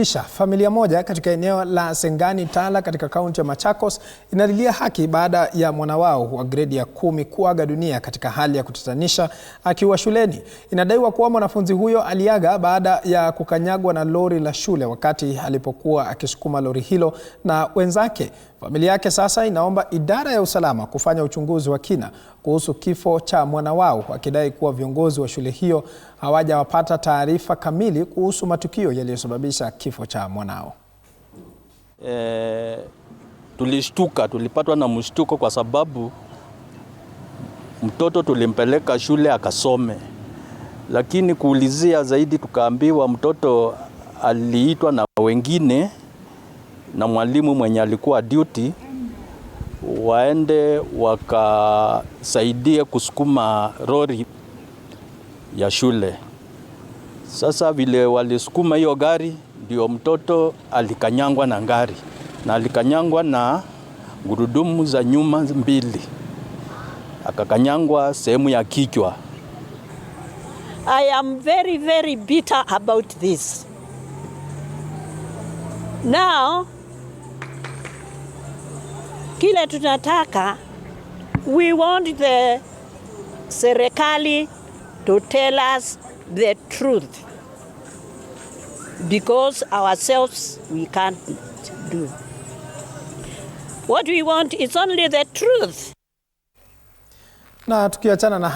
Familia moja katika eneo la Sengani Tala katika kaunti ya Machakos inalilia haki baada ya mwana wao wa gredi ya 10 kuaga dunia katika hali ya kutatanisha akiwa shuleni. Inadaiwa kuwa mwanafunzi huyo aliaga baada ya kukanyagwa na lori la shule wakati alipokuwa akisukuma lori hilo na wenzake. Familia yake sasa inaomba idara ya usalama kufanya uchunguzi wa kina kuhusu kifo cha mwana wao, wakidai kuwa viongozi wa shule hiyo hawajawapata taarifa kamili kuhusu matukio yaliyosababisha kifo cha mwanao. Tulipatwa na mshtuko kwa sababu mtoto tulimpeleka shule akasome, lakini kuulizia zaidi tukaambiwa mtoto aliitwa na wengine na mwalimu mwenye alikuwa duty waende wakasaidie kusukuma lori ya shule. Sasa vile walisukuma hiyo gari ndio mtoto alikanyangwa na gari, na alikanyangwa na gurudumu za nyuma mbili, akakanyangwa sehemu ya kichwa. I am very, very bitter about this. Now, kile tunataka, we want the serikali to tell us the truth, because ourselves we can't do. What we want is only the truth. Na tukiachana na